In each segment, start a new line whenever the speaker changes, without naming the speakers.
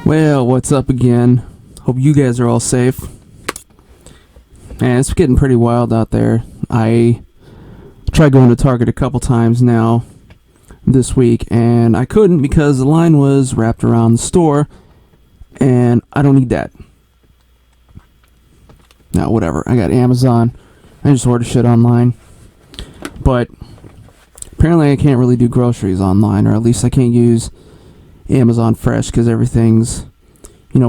Well, what's up again? Hope you guys are all safe. Man, it's getting pretty wild out there. I tried going to Target a couple times now this week, and I couldn't because the line was wrapped around the store, and I don't need that. Now, whatever. I got Amazon. I just order shit online. But apparently I can't really do groceries online, or at least I can't use Amazon Fresh because everything's,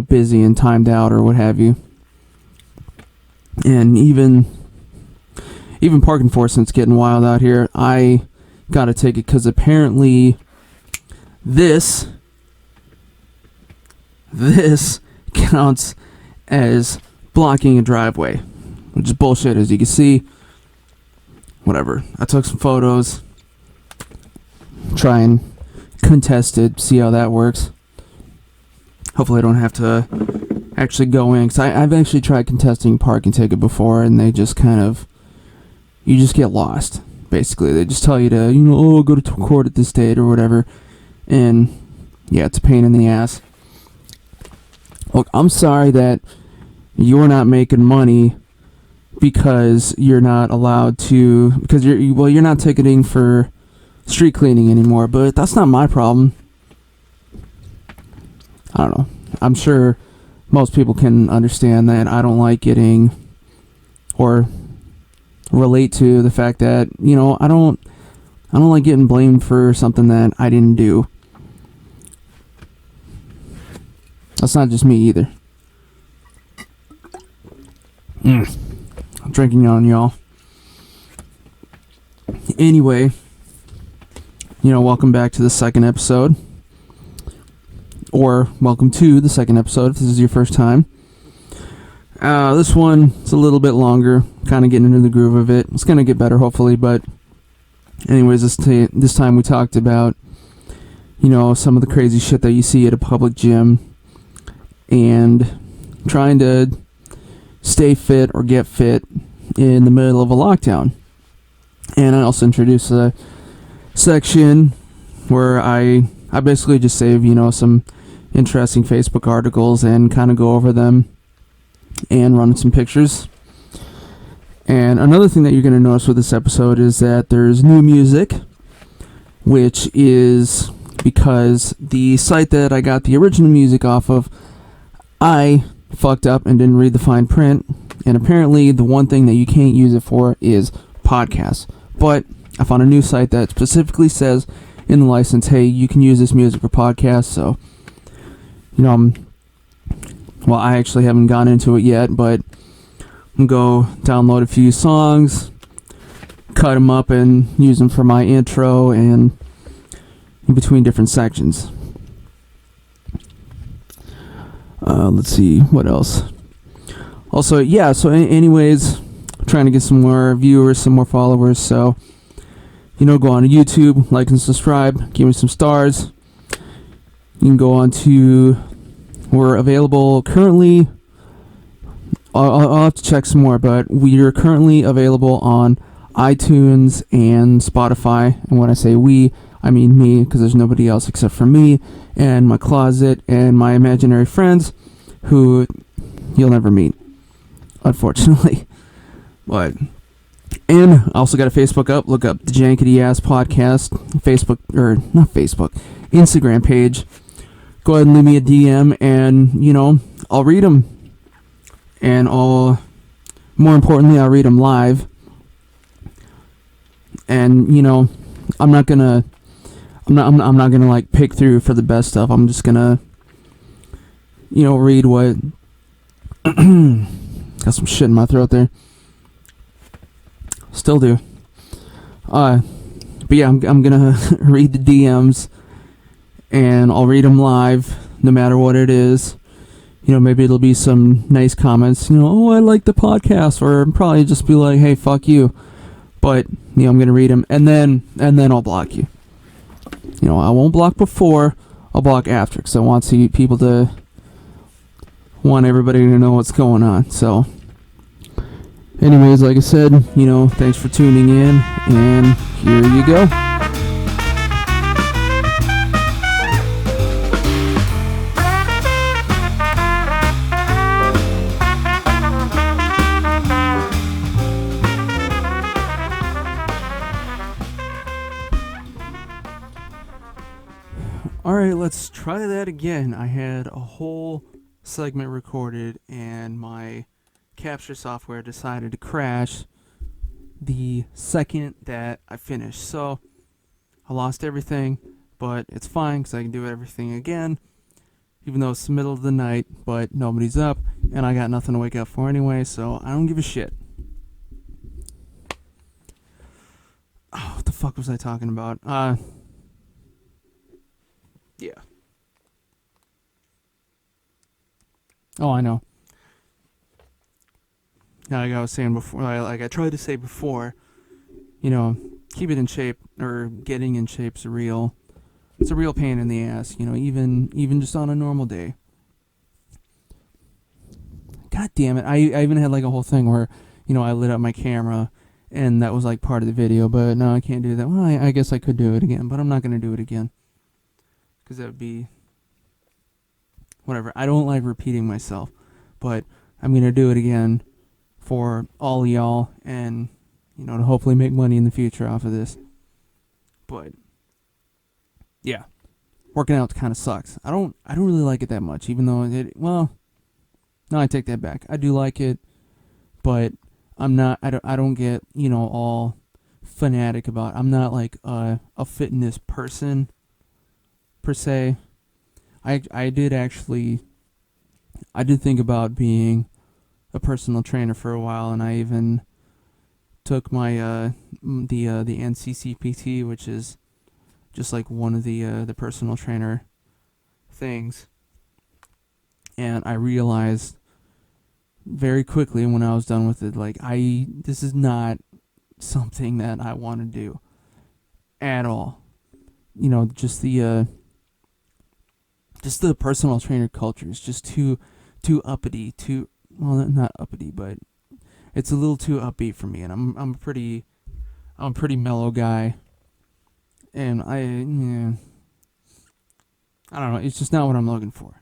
busy and timed out or what have you. And even park enforcement's getting wild out here. I got a ticket because apparently this counts as blocking a driveway, which is bullshit, as you can see. Whatever. I took some photos, try and contest it, see how that works. Hopefully I don't have to actually go in, because I've actually tried contesting a parking ticket before, and they just you just get lost, basically. They just tell you to, go to court at this date or whatever, and yeah, it's a pain in the ass. Look, I'm sorry that you're not making money because you're not allowed to, because you're not ticketing for street cleaning anymore, but that's not my problem. I don't know. I'm sure most people can understand that I don't like getting or relate to the fact that, I don't like getting blamed for something that I didn't do. That's not just me either. I'm drinking on y'all. Anyway, welcome back to the second episode. Or welcome to the second episode if this is your first time. This one is a little bit longer, kind of getting into the groove of it. It's going to get better, hopefully, but anyways, this time we talked about, some of the crazy shit that you see at a public gym and trying to stay fit or get fit in the middle of a lockdown. And I also introduced a section where I basically just save, some interesting Facebook articles and kind of go over them and run some pictures. And another thing that you're going to notice with this episode is that there's new music, which is because the site that I got the original music off of, I fucked up and didn't read the fine print, and apparently the one thing that you can't use it for is podcasts. But I found a new site that specifically says in the license, hey, you can use this music for podcasts. So, I actually haven't gone into it yet, but I'm going to go download a few songs, cut them up, and use them for my intro and in between different sections. Let's see, what else? Also, anyways, trying to get some more viewers, some more followers, so, go on to YouTube, like and subscribe, give me some stars. You can go on to, we're available currently, I'll have to check some more, but we are currently available on iTunes and Spotify, and when I say we, I mean me, because there's nobody else except for me, and my closet, and my imaginary friends, who you'll never meet, unfortunately. But, and I also got a Facebook up. Look up the Jankety Ass Podcast Instagram page. Go ahead and leave me a DM, and I'll read them, and more importantly, I'll read them live. And I'm not gonna like pick through for the best stuff. I'm just gonna read what. Got some shit in my throat there. Still do. But yeah, I'm gonna read the DMs, and I'll read them live, no matter what it is. Maybe it'll be some nice comments. Oh, I like the podcast, or probably just be like, hey, fuck you. But I'm gonna read them, and then I'll block you. I won't block before. I'll block after, because I want everybody to know what's going on. So, anyways, like I said, thanks for tuning in, and here you go. let's try that again. I had a whole segment recorded and my capture software decided to crash the second that I finished. So I lost everything, but it's fine because I can do everything again, even though it's the middle of the night, but nobody's up, and I got nothing to wake up for anyway, so I don't give a shit. Oh, what the fuck was I talking about? Yeah. Oh, I know. Like I was saying before, like I tried to say before, keep it in shape, or getting in shape's it's a real pain in the ass, even just on a normal day. God damn it. I even had like a whole thing where, I lit up my camera and that was like part of the video, but no, I can't do that. Well, I guess I could do it again, but I'm not going to do it again. Because that would be whatever. I don't like repeating myself, but I'm going to do it again for all y'all and, to hopefully make money in the future off of this. But yeah, working out kind of sucks. I don't really like it that much, even though no, I take that back. I do like it, but I don't get, all fanatic about it. I'm not like a fitness person per se. I did think about being a personal trainer for a while, and I even took my the NCCPT, which is just like one of the personal trainer things. And I realized very quickly when I was done with it, like this is not something that I want to do at all. Just the personal trainer culture is just too uppity, not uppity, but it's a little too upbeat for me, and I'm a pretty mellow guy, and I don't know, it's just not what I'm looking for.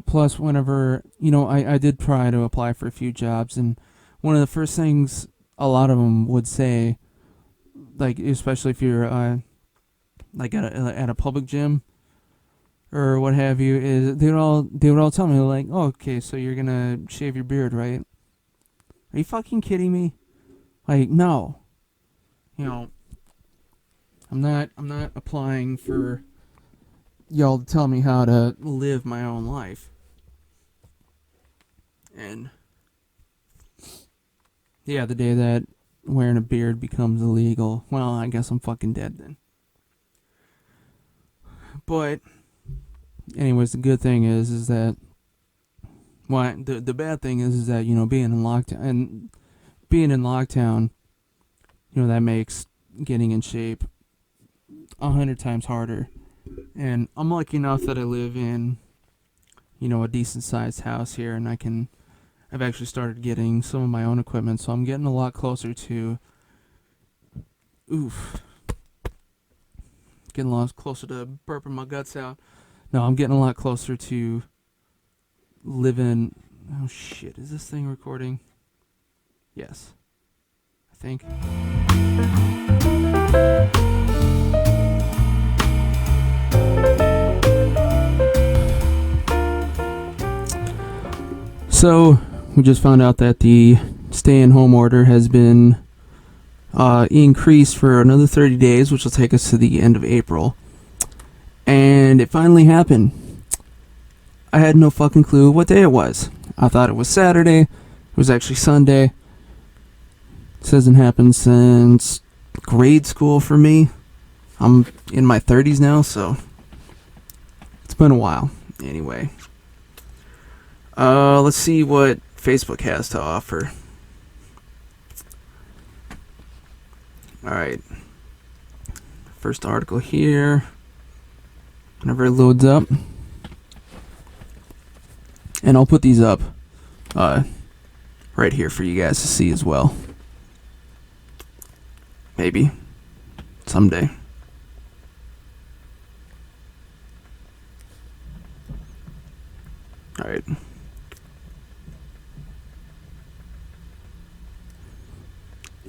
Plus whenever, I did try to apply for a few jobs, and one of the first things a lot of them would say, like especially if you're like at a public gym or what have you, is they would all tell me like, oh, okay, so you're gonna shave your beard, right? Are you fucking kidding me? Like, no. I'm not applying for y'all to tell me how to live my own life. And yeah, the day that wearing a beard becomes illegal, well, I guess I'm fucking dead then. But anyways, the good thing is that, well, the bad thing is that, being in lockdown, that makes getting in shape 100 times harder. And I'm lucky enough that I live in, a decent sized house here, and I've actually started getting some of my own equipment, so I'm getting a lot closer to, getting a lot closer to burping my guts out. No, I'm getting a lot closer to living. Oh shit, is this thing recording? Yes, I think. So, we just found out that the stay-in-home order has been increased for another 30 days, which will take us to the end of April. And it finally happened. I had no fucking clue what day it was. I thought it was Saturday. It was actually Sunday. This hasn't happened since grade school for me. I'm in my 30s now, so it's been a while. Anyway. Let's see what Facebook has to offer. Alright. First article here. Whenever it loads up. And I'll put these up right here for you guys to see as well. Maybe. Someday. Alright.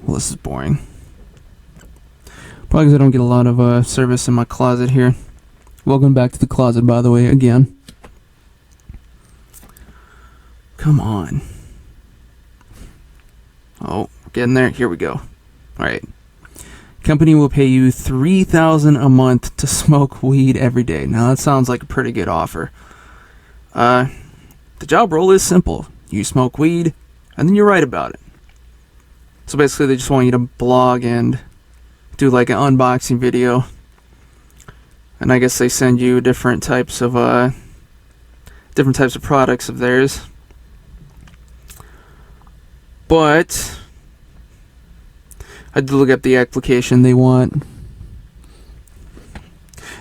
Well, this is boring. Probably because I don't get a lot of service in my closet here. Welcome back to the closet, by the way, again. Come on. Oh, getting there. Here we go. Alright. Company will pay you $3,000 a month to smoke weed every day. Now, that sounds like a pretty good offer. The job role is simple. You smoke weed, and then you write about it. So basically, they just want you to blog and do like an unboxing video. And I guess they send you different types of products of theirs. But I did look up the application. They want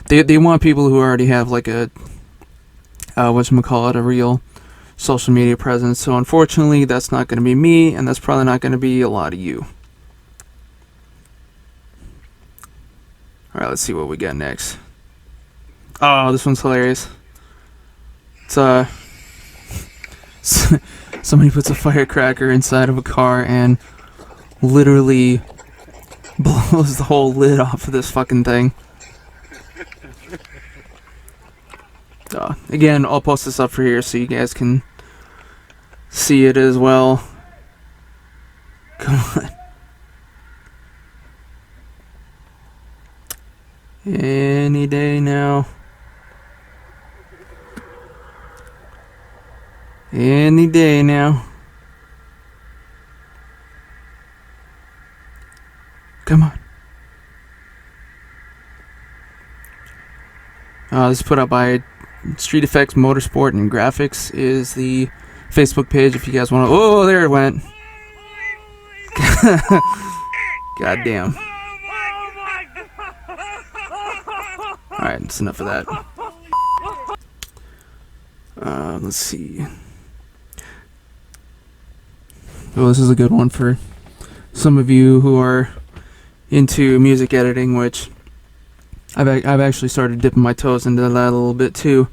people who already have like a a real social media presence. So unfortunately, that's not going to be me, and that's probably not going to be a lot of you. All right, let's see what we got next. Oh, this one's hilarious. It's somebody puts a firecracker inside of a car and literally blows the whole lid off of this fucking thing. Again, I'll post this up for here so you guys can see it as well. Come on. Any day now. Any day now. Come on. This is put up by Street Effects Motorsport and Graphics is the Facebook page if you guys want to... Oh, there it went. God damn. Alright, that's enough of that. Let's see. Oh, this is a good one for some of you who are into music editing, which I've actually started dipping my toes into that a little bit too.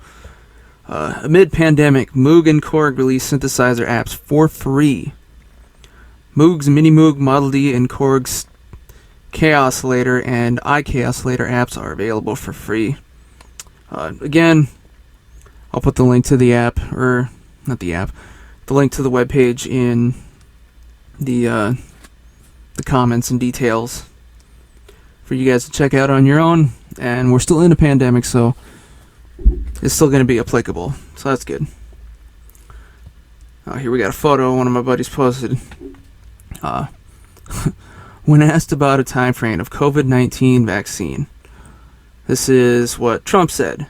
Amid pandemic, Moog and Korg release synthesizer apps for free. Moog's Mini Moog, Model D, and Korg's K-Oscillator and iK-Oscillator apps are available for free. Again, I'll put the link to the app, or not the app, the link to the webpage in the comments and details for you guys to check out on your own. And we're still in a pandemic, so it's still going to be applicable. So that's good. Here we got a photo one of my buddies posted. When asked about a time frame of COVID-19 vaccine, this is what Trump said.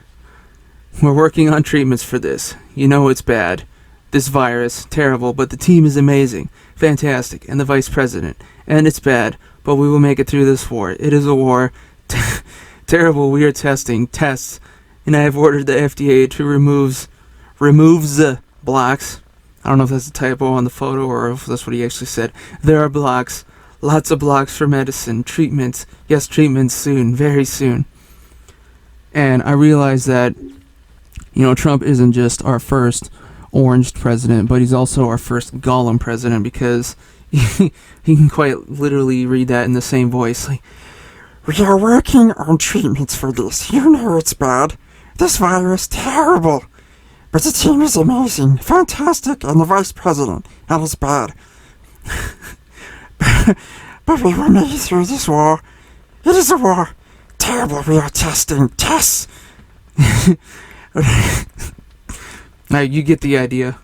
We're working on treatments for this. You know it's bad. This virus, terrible, but the team is amazing. Fantastic. And the vice president. And it's bad, but we will make it through this war. It is a war. Terrible. We are testing. Tests. And I have ordered the FDA to remove the blocks. I don't know if that's a typo on the photo or if that's what he actually said. There are blocks. Lots of blocks for medicine. Treatments. Yes, treatments soon. Very soon. And I realized that, Trump isn't just our first orange president, but he's also our first Gollum president, because he can quite literally read that in the same voice. Like, we are working on treatments for this. You know it's bad. This virus, terrible. But the team is amazing, fantastic, and the vice president, and it's bad. But we will make it through this war. It is a war. Terrible, we are testing. Tests! Now, you get the idea.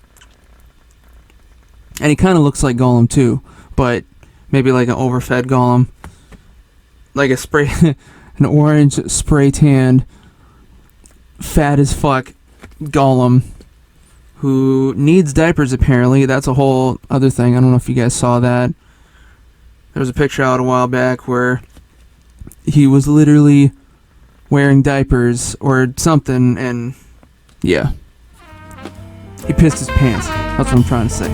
And he kind of looks like Gollum, too. But maybe like an overfed Gollum. Like an orange spray-tanned, fat as fuck Gollum who needs diapers, apparently. That's a whole other thing. I don't know if you guys saw that. There was a picture out a while back where he was literally wearing diapers or something, and yeah. He pissed his pants. That's what I'm trying to say.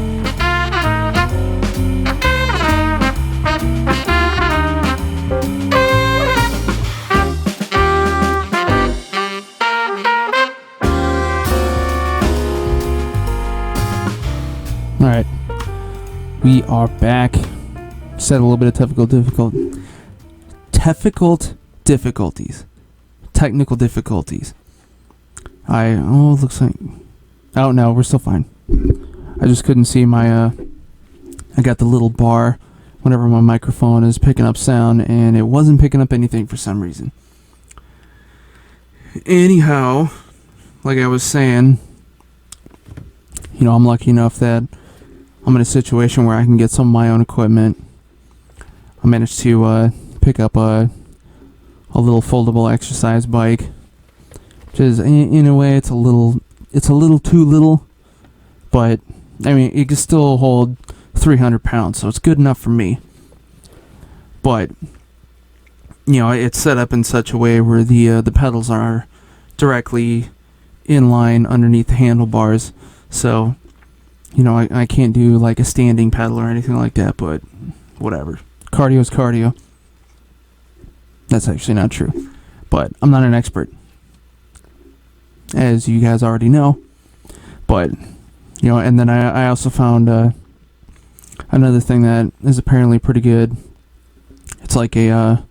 Alright. We are back. Said a little bit of technical difficulties. technical difficulties. Looks like... Oh, no, we're still fine. I just couldn't see my... I got the little bar whenever my microphone is picking up sound, and it wasn't picking up anything for some reason. Anyhow, like I was saying, I'm lucky enough that I'm in a situation where I can get some of my own equipment. I managed to pick up a little foldable exercise bike, which is, in a way, it's a little too little, but I mean, it can still hold 300 pounds, so it's good enough for me. But it's set up in such a way where the pedals are directly in line underneath the handlebars, so I can't do like a standing pedal or anything like that. But whatever, cardio's cardio. That's actually not true, but I'm not an expert, as you guys already know. But and then I also found another thing that is apparently pretty good. It's like a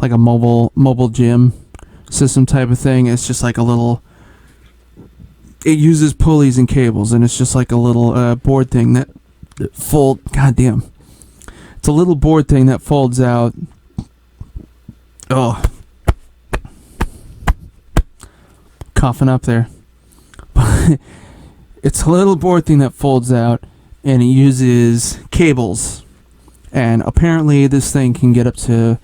mobile gym system type of thing. It's just like a little... It uses pulleys and cables, and it's just like a little board thing that fold... Goddamn. It's a little board thing that folds out. Oh. Coughing up there. It's a little board thing that folds out, and it uses cables. And apparently this thing can get up to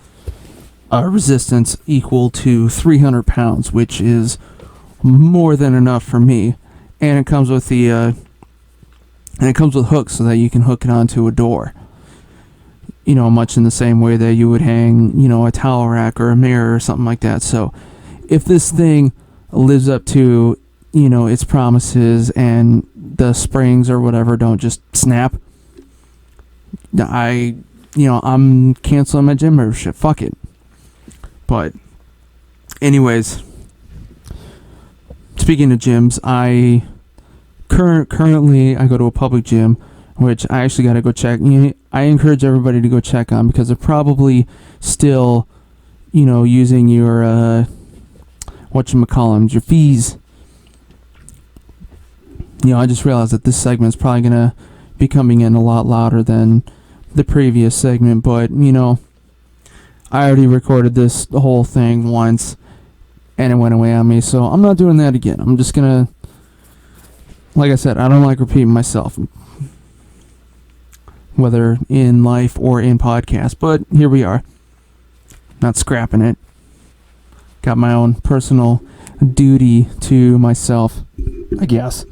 a resistance equal to 300 pounds, which is more than enough for me. And it comes with hooks so that you can hook it onto a door. Much in the same way that you would hang, a towel rack or a mirror or something like that. So if this thing lives up to, its promises, and the springs or whatever don't just snap, I'm canceling my gym membership. Fuck it. But anyways, speaking of gyms, I currently I go to a public gym, which I actually got to go check. I encourage everybody to go check on, because they're probably still, using your whatchamacallem, your fees. I just realized that this segment's probably gonna be coming in a lot louder than the previous segment, but I already recorded the whole thing once, and it went away on me, so I'm not doing that again. I'm just gonna, like I said, I don't like repeating myself, whether in life or in podcast, but here we are. Not scrapping it. Got my own personal duty to myself, I guess.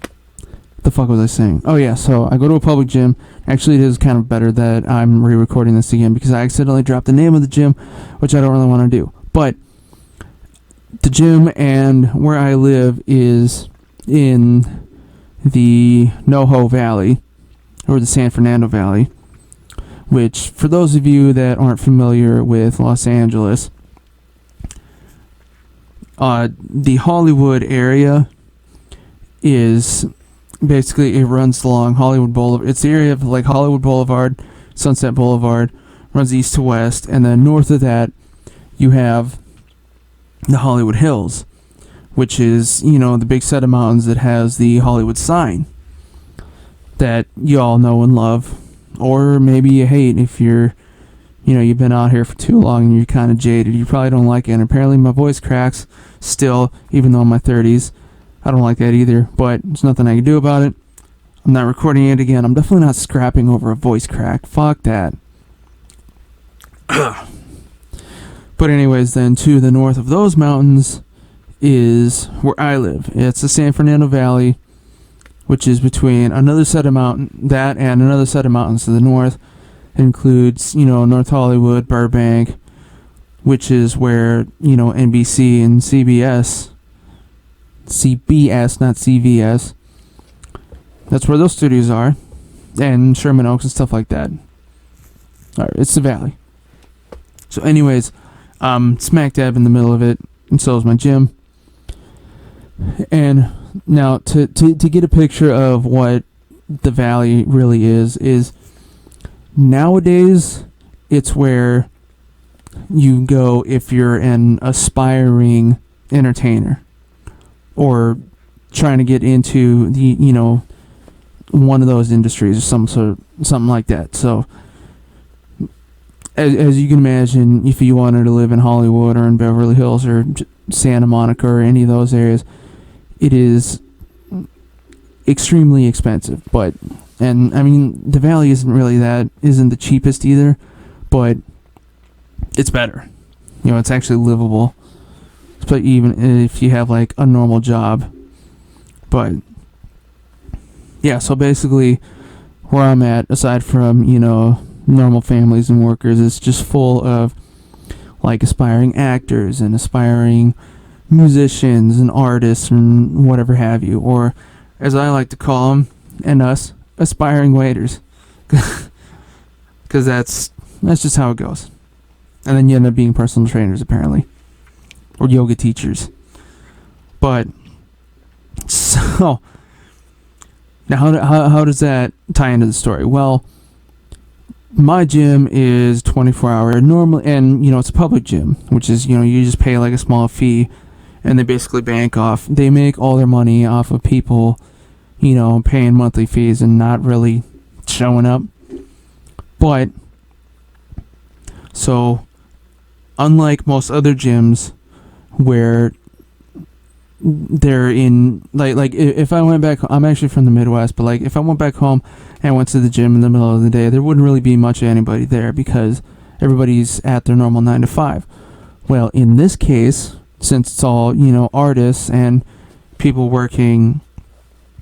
What the fuck was I saying? Oh yeah, so I go to a public gym. Actually, it is kind of better that I'm re-recording this again, because I accidentally dropped the name of the gym, which I don't really want to do. But the gym and where I live is in the NoHo Valley, or the San Fernando Valley, which, for those of you that aren't familiar with Los Angeles, the Hollywood area is... Basically, it runs along Hollywood Boulevard. It's the area of like Hollywood Boulevard, Sunset Boulevard, runs east to west, and then north of that, you have the Hollywood Hills, which is, the big set of mountains that has the Hollywood sign that you all know and love, or maybe you hate if you've been out here for too long and you're kind of jaded. You probably don't like it, and apparently my voice cracks still, even though I'm in my 30s. I don't like that either, but there's nothing I can do about it. I'm not recording it again. I'm definitely not scrapping over a voice crack. Fuck that. But anyways, then to the north of those mountains is where I live. It's the San Fernando Valley, which is between another set of that and another set of mountains to the north. It includes, North Hollywood, Burbank, which is where, NBC and CBS, not CVS. That's where those studios are, and Sherman Oaks and stuff like that. Alright, it's the valley. So anyways, smack dab in the middle of it, and so is my gym. And now to get a picture of what the valley really is nowadays it's where you go if you're an aspiring entertainer or trying to get into the, one of those industries or something like that. So as you can imagine, if you wanted to live in Hollywood or in Beverly Hills or Santa Monica or any of those areas, it is extremely expensive. And I mean, the Valley isn't the cheapest either, but it's better. It's actually livable. But even if you have like a normal job. But yeah, so basically where I'm at, aside from, normal families and workers, it's just full of like aspiring actors and aspiring musicians and artists and whatever have you, or as I like to call them, and us, aspiring waiters. Because that's just how it goes. And then you end up being personal trainers, apparently, or yoga teachers. But so now how does that tie into the story? Well, my gym is 24-hour normally, and it's a public gym, which is you just pay like a small fee, and they basically they make all their money off of people paying monthly fees and not really showing up. But so unlike most other gyms where they're in like if I went back, I'm actually from the Midwest, but like if I went back home and went to the gym in the middle of the day, there wouldn't really be much of anybody there because everybody's at their normal 9 to 5. Well, in this case, since it's all artists and people working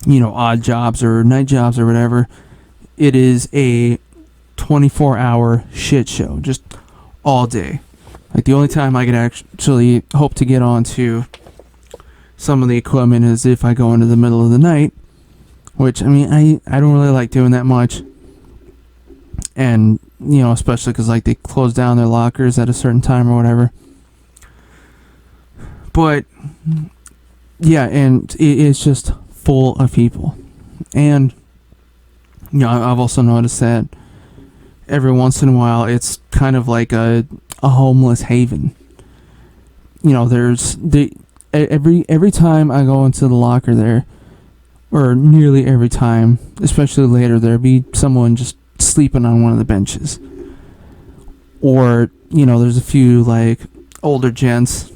odd jobs or night jobs or whatever, it is a 24-hour shit show just all day. Like the only time I could actually hope to get onto some of the equipment is if I go into the middle of the night, which, I mean, I don't really like doing that much. And, especially because, like, they close down their lockers at a certain time or whatever. But, yeah, and it's just full of people. And, I've also noticed that every once in a while it's kind of like a homeless haven. Every time I go into the locker there, or nearly every time, especially later, there'll be someone just sleeping on one of the benches. Or, there's a few, like, older gents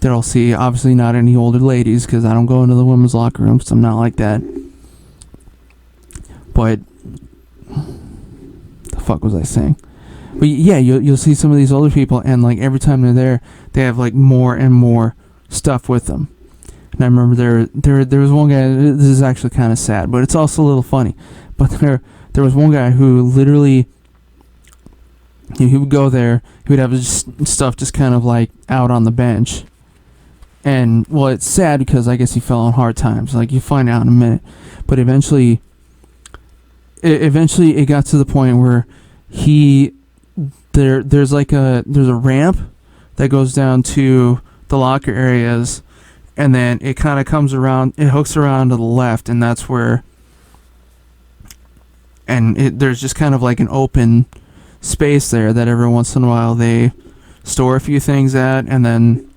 that I'll see. Obviously not any older ladies, because I don't go into the women's locker room, so I'm not like that. But, the fuck was I saying? But yeah, you'll see some of these older people, and, like, every time they're there, they have, like, more and more stuff with them. And I remember there was one guy, this is actually kind of sad, but it's also a little funny, but there was one guy who literally, he would go there, he would have his stuff just kind of like out on the bench, and well, it's sad because I guess he fell on hard times, like you find out in a minute, but eventually it got to the point where there's a ramp that goes down to the locker areas, and then it kind of comes around, it hooks around to the left, and that's where, and there's just kind of like an open space there that every once in a while they store a few things at, and then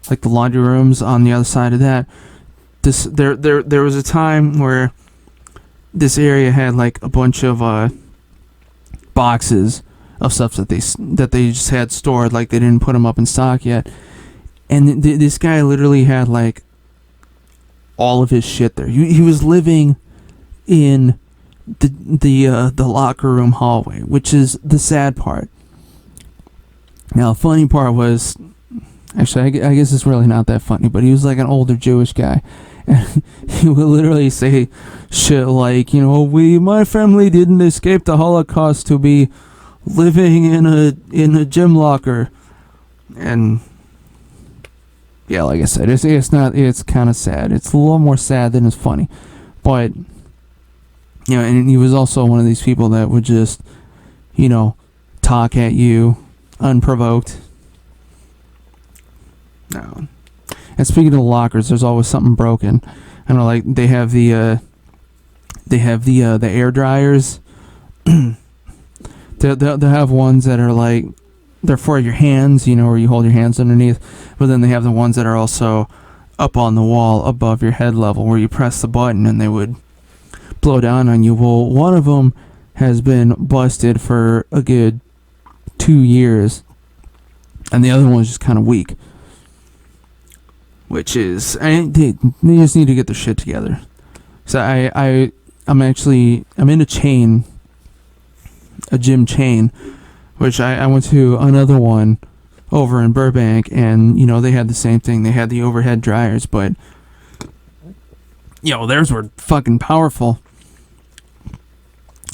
like the laundry room's on the other side of that. There was a time where this area had like a bunch of boxes of stuff that they just had stored, like they didn't put them up in stock yet. And this guy literally had like all of his shit there. He was living in the locker room hallway, which is the sad part. Now, the funny part was, actually, I guess it's really not that funny, but he was like an older Jewish guy, and he would literally say shit like, my family didn't escape the Holocaust to be living in a gym locker, and yeah, like I said, it's kind of sad. It's a little more sad than it's funny. But, and he was also one of these people that would just, talk at you unprovoked. No. And speaking of the lockers, there's always something broken. I know, like, they have the air dryers. They'll have ones that are like they're for your hands, where you hold your hands underneath. But then they have the ones that are also up on the wall above your head level, where you press the button and they would blow down on you. Well, one of them has been busted for a good 2 years, and the other one's just kind of weak. Which is, they just need to get their shit together. So I'm in a gym chain, which I went to another one over in Burbank, and they had the same thing. They had the overhead dryers, but theirs were fucking powerful.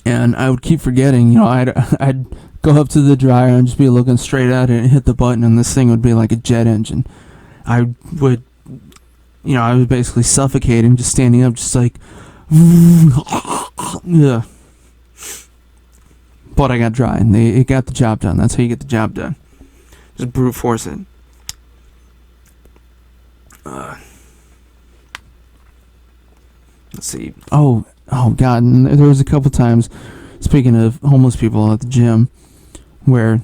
And I would keep forgetting, I'd go up to the dryer and just be looking straight at it and hit the button, and this thing would be like a jet engine. I was basically suffocating, just standing up, just like, yeah. But I got dry, and it got the job done. That's how you get the job done. Just brute force it. Let's see. Oh God! And there was a couple times, speaking of homeless people at the gym, where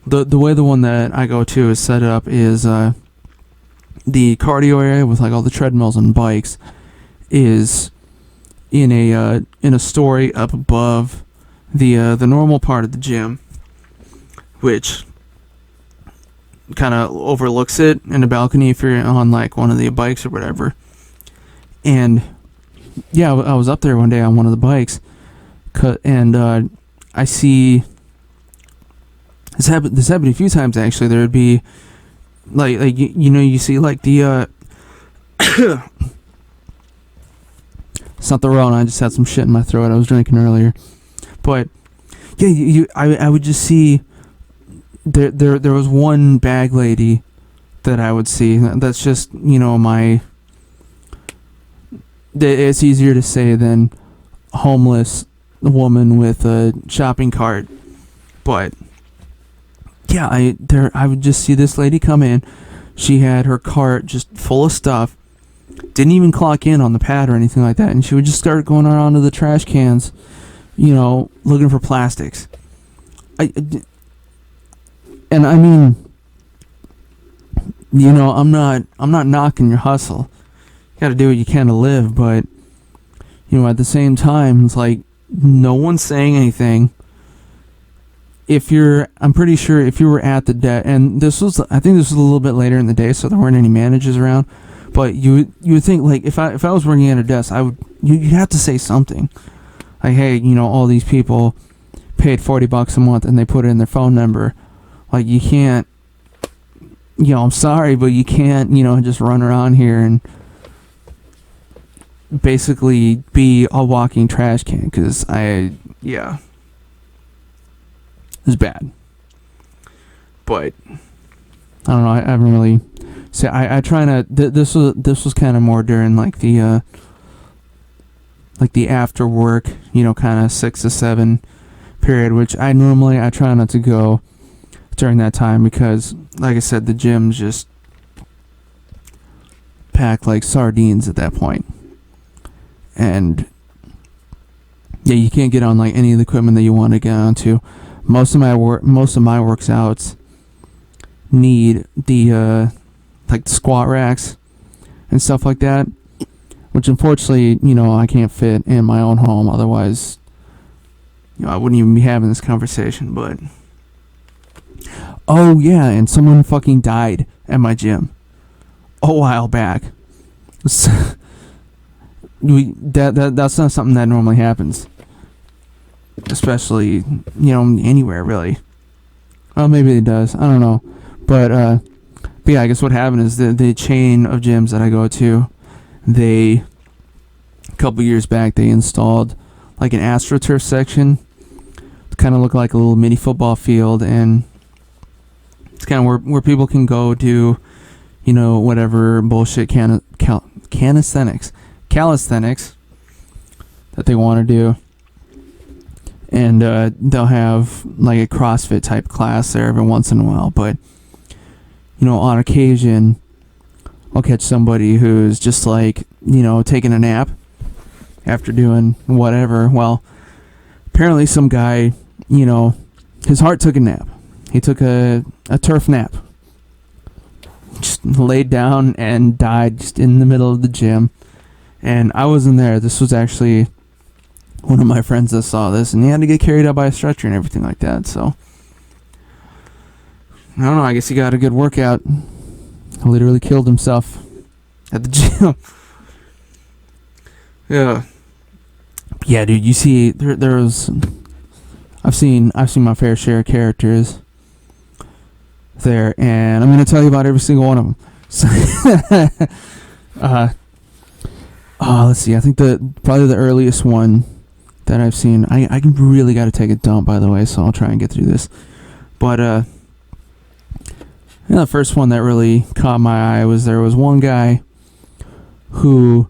the way the one that I go to is set up is the cardio area with like all the treadmills and bikes is in a story up above the normal part of the gym, which kind of overlooks it in the balcony if you're on like one of the bikes or whatever. And yeah, I was up there one day on one of the bikes, and I see this happened a few times actually. There would be like you see like the it's not the Rona, I just had some shit in my throat. I was drinking earlier. But yeah, I would just see there was one bag lady that I would see. That's just it's easier to say than homeless woman with a shopping cart. But yeah, I would just see this lady come in. She had her cart just full of stuff. Didn't even clock in on the pad or anything like that, and she would just start going around to the trash cans, looking for plastics. I'm not knocking your hustle. You gotta do what you can to live, but at the same time, it's like no one's saying anything. I'm pretty sure if you were at the debt, and I think this was a little bit later in the day, so there weren't any managers around. But you would think, like, if I was working at a desk, you'd have to say something. Like, hey, all these people paid $40 a month and they put in their phone number. Like, you can't, I'm sorry, but you can't, just run around here and basically be a walking trash can, because it was bad. But I don't know, I haven't really. See, I try not. This was kind of more during like the after work, kind of 6 to 7 period, which I try not to go during that time, because, like I said, the gym's just packed like sardines at that point, and yeah, you can't get on like any of the equipment that you want to get onto. Most of my workouts need the like the squat racks and stuff like that, which unfortunately, I can't fit in my own home. Otherwise, I wouldn't even be having this conversation. But oh yeah, and someone fucking died at my gym a while back. That's not something that normally happens, especially anywhere really. Well, maybe it does. I don't know, but yeah, I guess what happened is the chain of gyms that I go to, a couple years back, they installed like an AstroTurf section to kind of look like a little mini football field, and it's kind of where people can go do, whatever bullshit calisthenics that they want to do. And they'll have like a CrossFit type class there every once in a while, but on occasion, I'll catch somebody who's just like, taking a nap after doing whatever. Well, apparently some guy, his heart took a nap. he took a turf nap. Just laid down and died just in the middle of the gym. And I wasn't there. This was actually one of my friends that saw this, and he had to get carried out by a stretcher and everything like that. So I don't know, I guess he got a good workout. He literally killed himself at the gym. Yeah, dude, you see, there's I've seen my fair share of characters there, and I'm gonna tell you about every single one of them. So, let's see. I think probably the earliest one that I've seen. I really got to take a dump, by the way, so I'll try and get through this. But the first one that really caught my eye was there was one guy he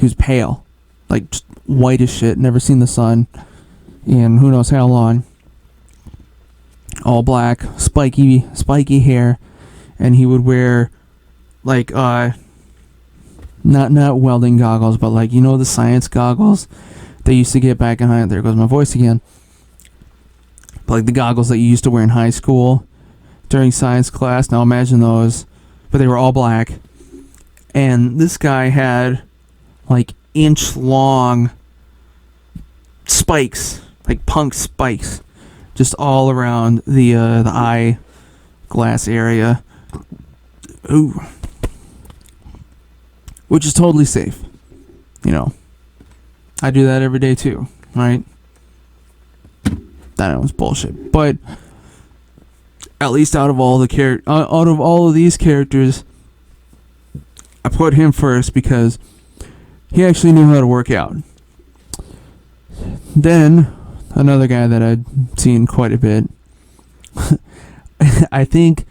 was pale, like just white as shit, never seen the sun in who knows how long. All black, spiky hair, and he would wear like not welding goggles, but like, you know, the science goggles they used to get back in high. There goes my voice again. But like the goggles that you used to wear in high school during science class. Now imagine those, but they were all black. And this guy had like inch-long spikes, like punk spikes, just all around the eye glass area. Ooh. Which is totally safe. You know, I do that every day too, right? That was bullshit. But at least out of all of these characters, I put him first because he actually knew how to work out. Then another guy that I'd seen quite a bit. I think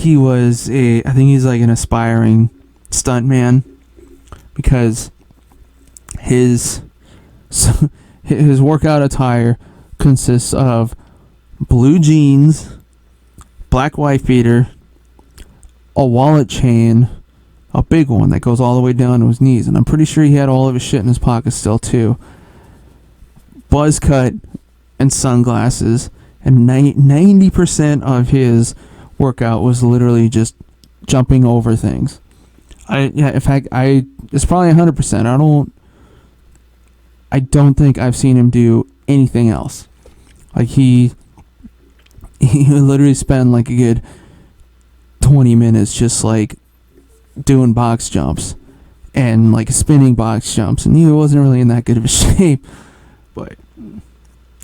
he's like an aspiring stuntman, because his workout attire consists of blue jeans, black wife beater, a wallet chain, a big one that goes all the way down to his knees, and I'm pretty sure he had all of his shit in his pockets still too. Buzz cut and sunglasses, and 90% of his workout was literally just jumping over things. In fact, it's probably 100%. I don't think I've seen him do anything else. Like he would literally spend like a good 20 minutes just like doing box jumps and like spinning box jumps, and he wasn't really in that good of a shape.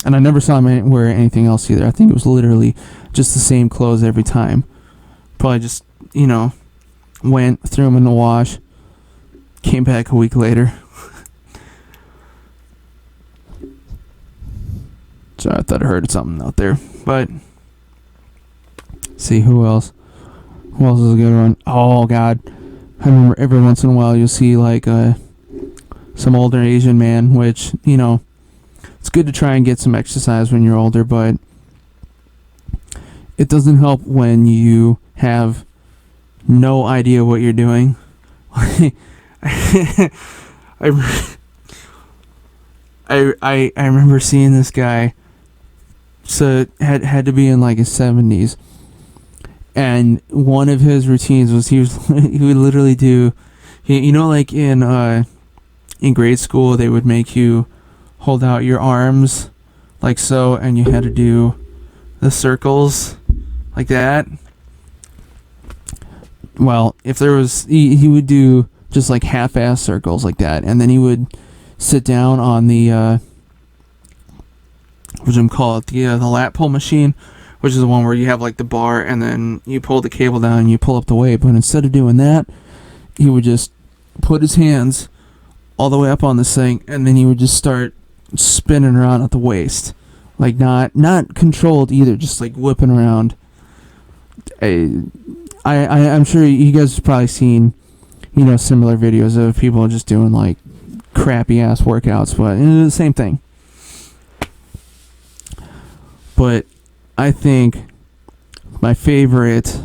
And I never saw him wear anything else either. I think it was literally just the same clothes every time. Probably just, you know, went, threw them in the wash, came back a week later. Sorry, I thought I heard something out there. But, see, who else? Who else is a good one? Oh, God. I remember every once in a while you'll see, like, some older Asian man, which, you know, it's good to try and get some exercise when you're older, but it doesn't help when you have no idea what you're doing. I remember seeing this guy. So had to be in like his 70s, and one of his routines was he would literally do, you know, like in grade school they would make you hold out your arms like so, and you had to do the circles like that. Well, if there was, he would do just like half-ass circles like that, and then he would sit down on the what do you call it, the lat pull machine, which is the one where you have like the bar and then you pull the cable down and you pull up the weight. But instead of doing that, he would just put his hands all the way up on this thing, and then he would just start spinning around at the waist, like not controlled either, just like whipping around. I'm sure you guys have probably seen, you know, similar videos of people just doing like crappy ass workouts, but it's the same thing. But I think my favorite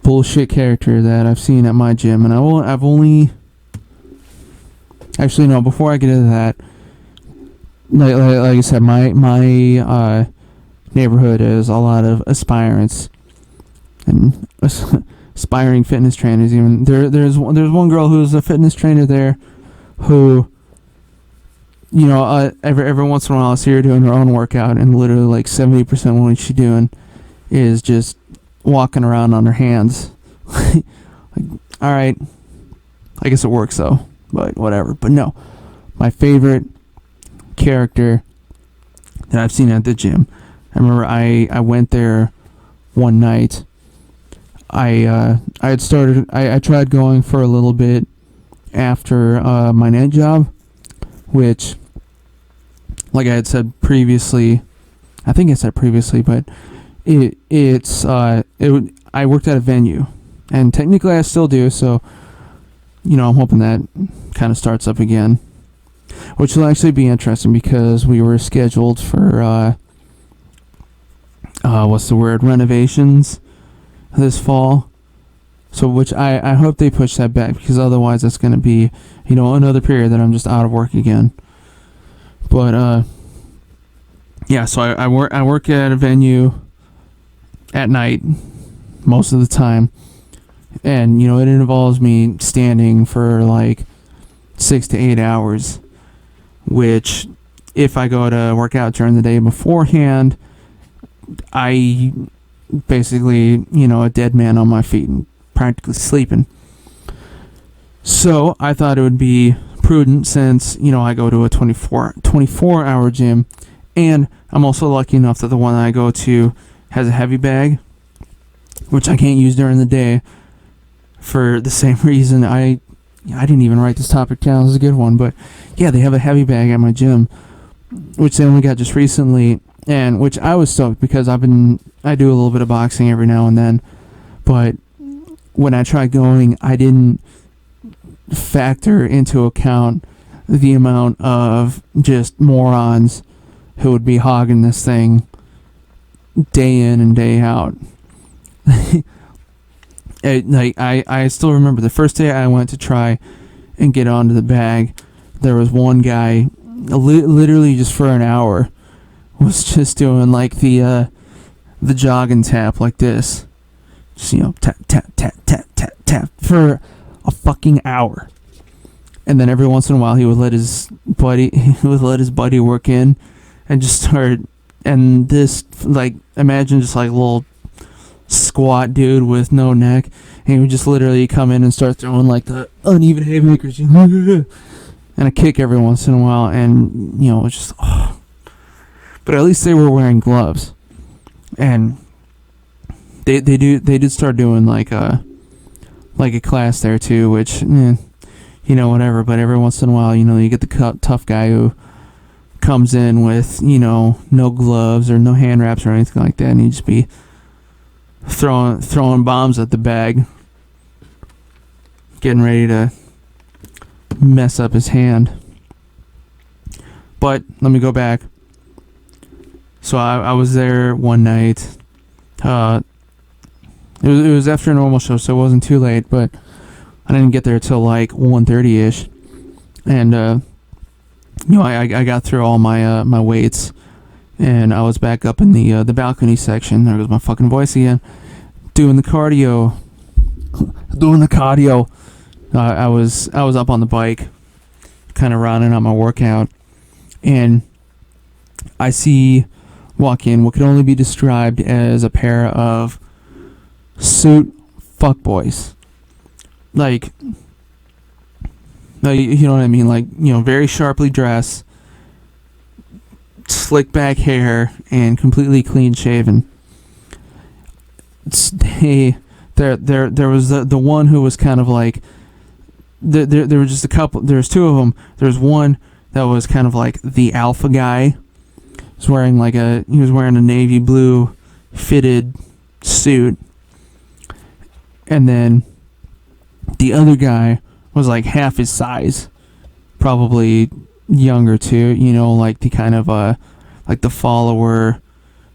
bullshit character that I've seen at my gym, and I've only actually no. Before I get into that, like I said, my name neighborhood is a lot of aspirants and aspiring fitness trainers. Even there's one girl who's a fitness trainer there, who, every once in a while I see her doing her own workout, and literally like 70% of what she's doing is just walking around on her hands. Like, all right, I guess it works though, but whatever. But no, my favorite character that I've seen at the gym. I remember I went there one night. I tried going for a little bit after my night job, which, like I had said previously, I think I said previously, but I worked at a venue, and technically I still do, so I'm hoping that kind of starts up again, which will actually be interesting because we were scheduled for renovations this fall. So which I hope they push that back, because otherwise that's going to be, another period that I'm just out of work again. But yeah, so I work at a venue at night most of the time, and it involves me standing for like 6 to 8 hours, which if I go to work out during the day beforehand, I basically, a dead man on my feet and practically sleeping. So I thought it would be prudent, since, I go to a 24-hour gym, and I'm also lucky enough that the one that I go to has a heavy bag, which I can't use during the day for the same reason. I didn't even write this topic down. This is a good one, but yeah, they have a heavy bag at my gym, which they only got just recently, and which I was stoked, because I do a little bit of boxing every now and then, but when I tried going, I didn't factor into account the amount of just morons who would be hogging this thing day in and day out. I still remember the first day I went to try and get onto the bag, there was one guy, literally just for an hour, was just doing like the jog and tap like this. Just, tap, tap, tap, tap, tap, tap for a fucking hour. And then every once in a while he would let his buddy work in and just start, and this, like, imagine just like a little squat dude with no neck, and he would just literally come in and start throwing like the uneven haymakers and a kick every once in a while, and it was just, but at least they were wearing gloves, and they did start doing like a class there too, which whatever. But every once in a while, you get the tough guy who comes in with no gloves or no hand wraps or anything like that, and he'd just be throwing bombs at the bag, getting ready to mess up his hand. But let me go back. So I was there one night. It was after a normal show, so it wasn't too late, but I didn't get there till like 1:30ish, and I got through all my weights, and I was back up in the balcony section. There goes my fucking voice again. Doing the cardio. I was up on the bike, kind of rounding out my workout, and I see walk in what could only be described as a pair of suit fuckboys. Like, you know what I mean? Like, very sharply dressed, slick back hair, and completely clean shaven. There was the one who was kind of like, there were just a couple. There was two of them. There was one that was kind of like the alpha guy. He was wearing a navy blue fitted suit, and then the other guy was like half his size, probably younger too. Like the kind of like the follower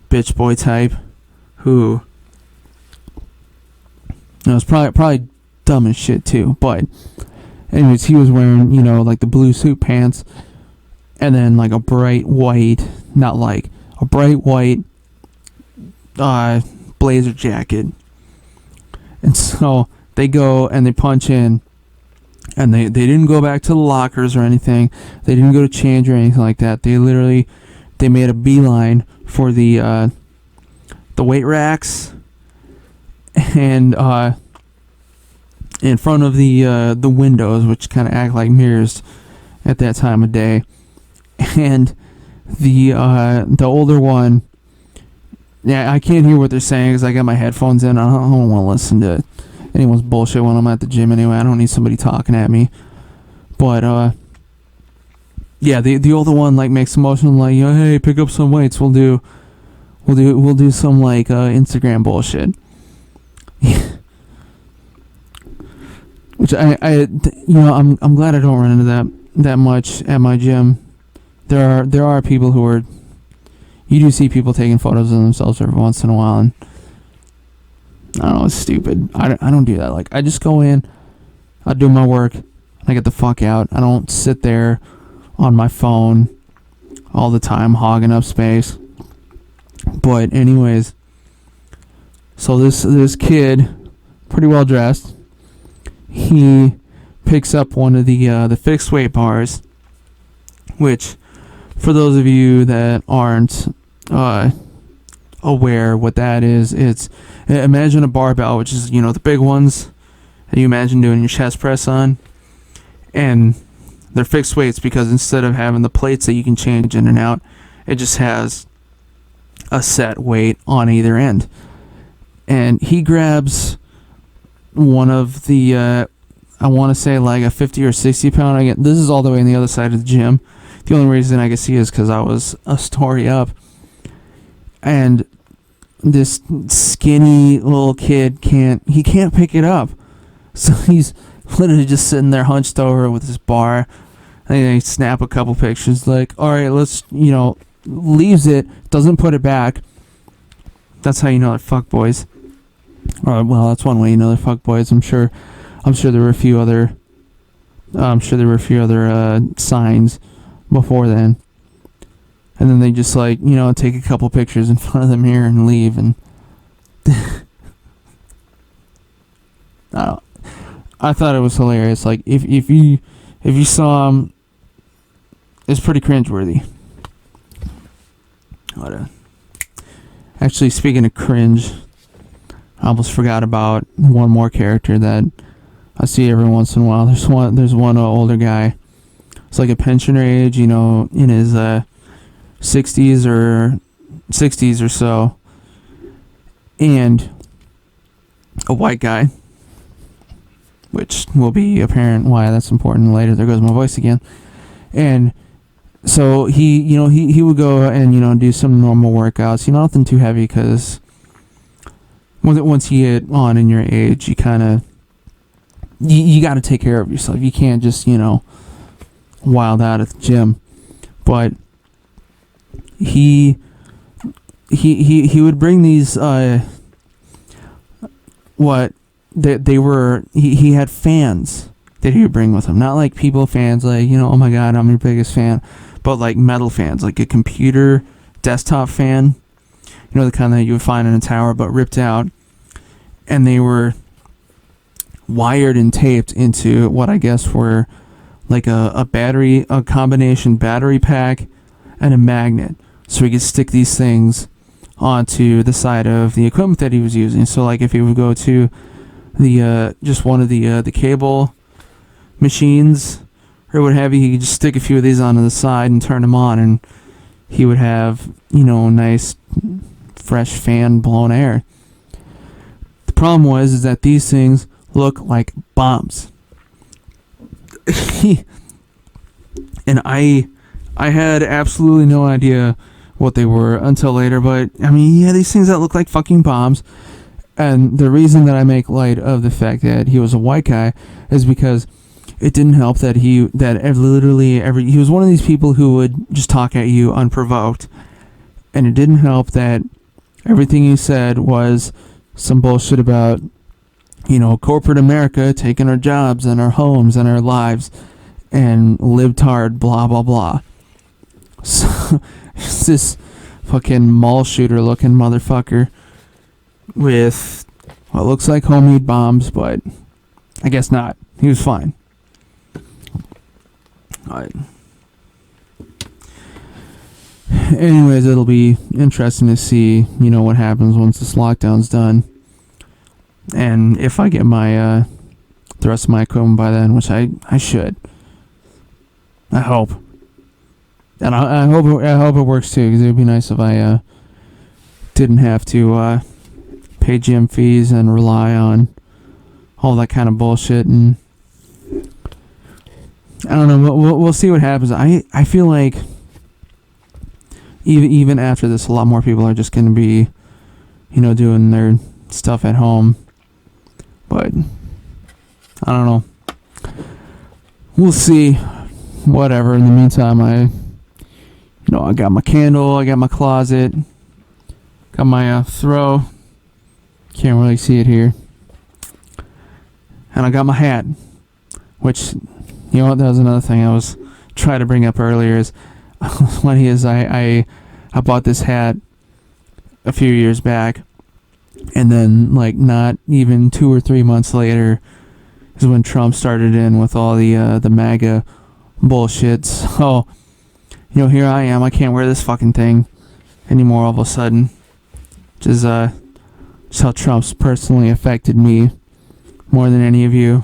bitch boy type, who was probably dumb as shit too. But anyways, he was wearing like the blue suit pants, and then like a bright white blazer jacket. And so they go and they punch in, and they didn't go back to the lockers or anything. They didn't go to change or anything like that. They made a beeline for the weight racks, and in front of the windows, which kind of act like mirrors at that time of day. And the older one, yeah, I can't hear what they're saying because I got my headphones in. I don't want to listen to anyone's bullshit when I'm at the gym anyway. I don't need somebody talking at me. But yeah, the older one like makes a motion like, hey, pick up some weights. We'll do some like Instagram bullshit. Which I'm glad I don't run into that much at my gym. There are people who are. You do see people taking photos of themselves every once in a while, and I don't know, it's stupid. I don't do that. Like, I just go in, I do my work, and I get the fuck out. I don't sit there on my phone all the time, hogging up space. But anyways, so this kid, pretty well dressed, he picks up one of the fixed weight bars, which, for those of you that aren't aware what that is, it's, imagine a barbell, which is, the big ones that you imagine doing your chest press on, and they're fixed weights because instead of having the plates that you can change in and out, it just has a set weight on either end. And he grabs one of the I want to say like a 50 or 60 pound. This is all the way on the other side of the gym. The only reason I could see is because I was a story up, and this skinny little kid can't pick it up, so he's literally just sitting there hunched over with his bar. And they snap a couple pictures like, all right, let's, leaves it, doesn't put it back. That's how you know they're fuck boys. Well, that's one way you know they're fuck boys. I'm sure there were a few other signs before then. And then they just take a couple pictures in front of the mirror and leave. And I thought it was hilarious. Like if you saw him, it's pretty cringeworthy. Actually, speaking of cringe, I almost forgot about one more character that I see every once in a while. There's one older guy. It's like a pensioner age, in his 60s or so, and a white guy, which will be apparent why that's important later. There goes my voice again. And so he would go and do some normal workouts, nothing too heavy, because once you get on in your age, you kind of you got to take care of yourself. You can't just wild out at the gym. But he would bring these he had fans that he would bring with him, not like people fans like oh my god, I'm your biggest fan, but like metal fans, like a computer desktop fan, the kind that you would find in a tower but ripped out, and they were wired and taped into what I guess were like a combination battery pack and a magnet, so he could stick these things onto the side of the equipment that he was using. So like if he would go to the just one of the cable machines or what have you, he could just stick a few of these onto the side and turn them on, and he would have nice fresh fan blown air. The problem was that these things look like bombs. And I had absolutely no idea what they were until later, but these things that look like fucking bombs. And the reason that I make light of the fact that he was a white guy is because it didn't help that he was one of these people who would just talk at you unprovoked, and it didn't help that everything he said was some bullshit about corporate America taking our jobs and our homes and our lives, and libtard blah blah blah. So this fucking mall shooter looking motherfucker with what looks like homemade bombs, but I guess not. He was fine. Alright. Anyways, it'll be interesting to see, what happens once this lockdown's done. And if I get my, the rest of my equipment by then, which I should. I hope. And I hope it works too, because it would be nice if I, didn't have to, pay gym fees and rely on all that kind of bullshit. And I don't know, we'll see what happens. I feel like even after this, a lot more people are just going to be, doing their stuff at home. But I don't know. We'll see. Whatever. In the meantime, I got my candle, I got my closet, got my throw. Can't really see it here. And I got my hat, which, that was another thing I was trying to bring up earlier. Is funny is I bought this hat a few years back, and then not even 2 or 3 months later is when Trump started in with all the MAGA bullshit. So here I am. I can't wear this fucking thing anymore all of a sudden. Which is just how Trump's personally affected me more than any of you.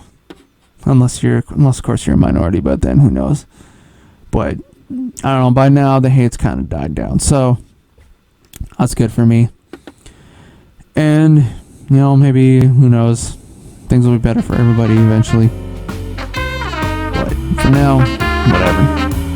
Unless of course you're a minority, but then who knows. But I don't know, by now the hate's kind of died down, so that's good for me. And maybe, who knows, things will be better for everybody eventually. But for now, whatever.